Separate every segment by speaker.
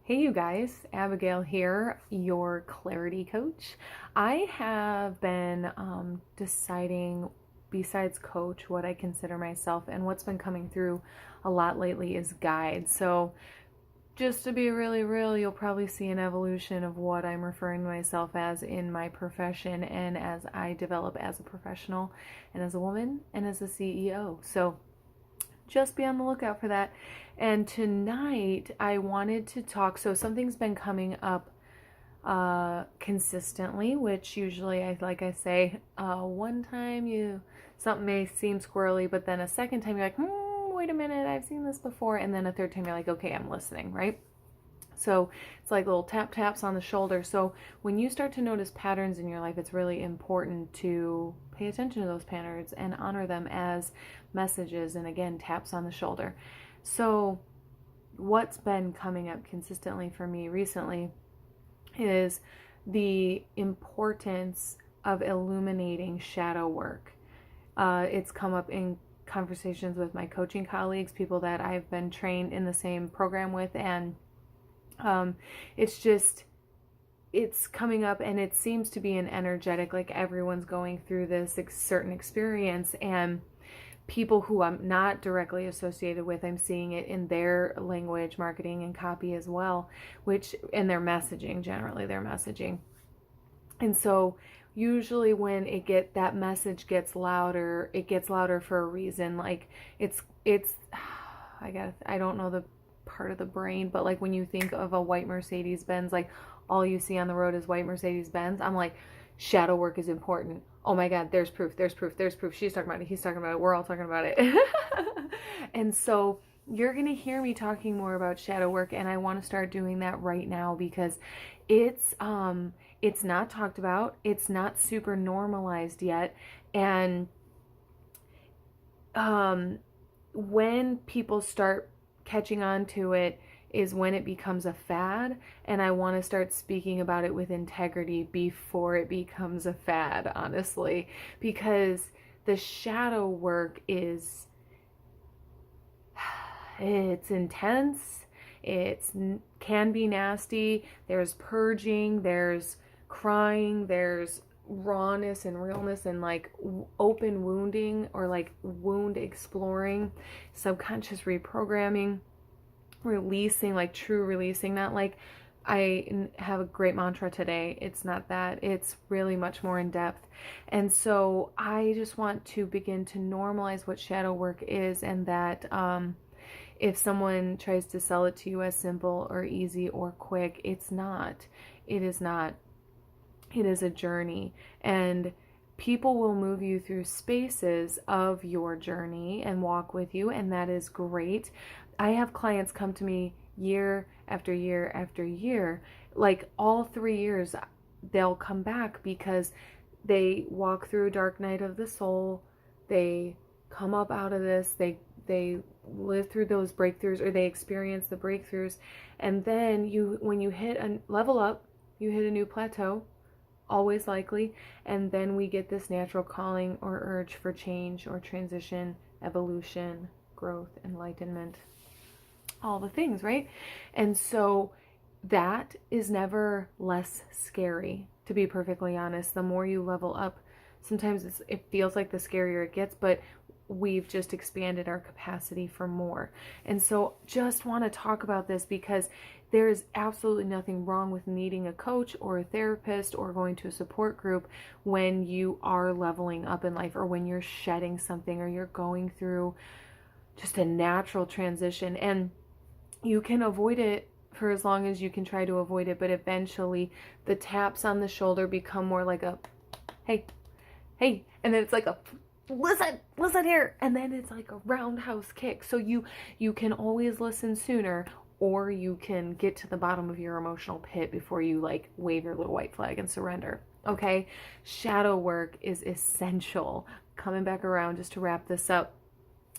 Speaker 1: Hey you guys, Abigail here, your clarity coach. I have been deciding, besides coach, what I consider myself, and what's been coming through a lot lately is guide. So just to be really real, you'll probably see an evolution of what I'm referring to myself as in my profession and as I develop as a professional and as a woman and as a CEO. So just be on the lookout for that. And tonight I wanted to talk. So something's been coming up consistently, which usually like I say, one time something may seem squirrely, but then a second time you're like, wait a minute, I've seen this before, and then a third time you're like, okay, I'm listening, right? So it's like little tap taps on the shoulder. So when you start to notice patterns in your life, it's really important to pay attention to those patterns and honor them as messages, and again, taps on the shoulder. So what's been coming up consistently for me recently is the importance of illuminating shadow work. It's come up in conversations with my coaching colleagues, people that I've been trained in the same program with, and it's coming up, and it seems to be an energetic, like everyone's going through this certain experience, and people who I'm not directly associated with, I'm seeing it in their language, marketing, and copy as well, which in their messaging, generally their messaging. And so usually when that message gets louder, it gets louder for a reason. Like it's I don't know the part of the brain, but like when you think of a white Mercedes Benz, like all you see on the road is white Mercedes Benz, I'm like, shadow work is important. Oh my God, there's proof. She's talking about it, he's talking about it, we're all talking about it. And so you're going to hear me talking more about shadow work, and I want to start doing that right now because it's not talked about, it's not super normalized yet, and when people start catching on to it is when it becomes a fad, and I want to start speaking about it with integrity before it becomes a fad, honestly, because the shadow work it's intense, can be nasty, there's purging, there's crying, there's rawness and realness, and like open wounding, or like wound exploring, subconscious reprogramming, releasing, like true releasing, not like I have a great mantra today. It's not that. It's really much more in depth. And so I just want to begin to normalize what shadow work is, and that if someone tries to sell it to you as simple or easy or quick, it's not. It is not. It is a journey, and people will move you through spaces of your journey and walk with you, and that is great. I have clients come to me year after year after year, like all 3 years, they'll come back because they walk through a dark night of the soul, they come up out of this, they live through those breakthroughs, or they experience the breakthroughs, and then when you hit a level up, you hit a new plateau, always likely, and then we get this natural calling or urge for change or transition, evolution, growth, enlightenment, all the things, right? And so that is never less scary, to be perfectly honest. The more you level up, sometimes it feels like the scarier it gets, but we've just expanded our capacity for more. And so just want to talk about this because there is absolutely nothing wrong with needing a coach or a therapist or going to a support group when you are leveling up in life, or when you're shedding something, or you're going through just a natural transition. And you can avoid it for as long as you can try to avoid it, but eventually the taps on the shoulder become more like a hey, and then it's like a listen here, and then it's like a roundhouse kick. So you can always listen sooner, or you can get to the bottom of your emotional pit before you like wave your little white flag and surrender. Okay, shadow work is essential. Coming back around, just to wrap this up,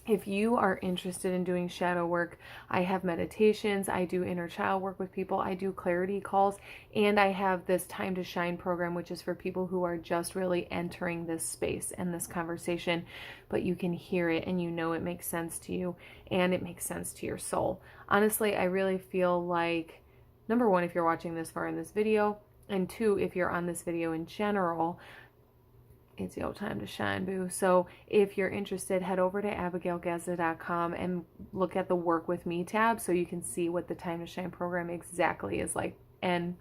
Speaker 1: if you are interested in doing shadow work, I have meditations, I do inner child work with people, I do clarity calls, and I have this Time to Shine program, which is for people who are just really entering this space and this conversation, but you can hear it and you know it makes sense to you and it makes sense to your soul. Honestly, I really feel like number one, if you're watching this far in this video, and two, if you're on this video in general, it's your time to shine, boo. So if you're interested, head over to abigailgazda.com and look at the Work With Me tab so you can see what the Time to Shine program exactly is like and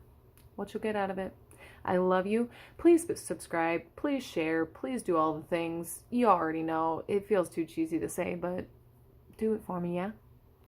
Speaker 1: what you'll get out of it. I love you. Please subscribe. Please share. Please do all the things. You already know. It feels too cheesy to say, but do it for me, yeah?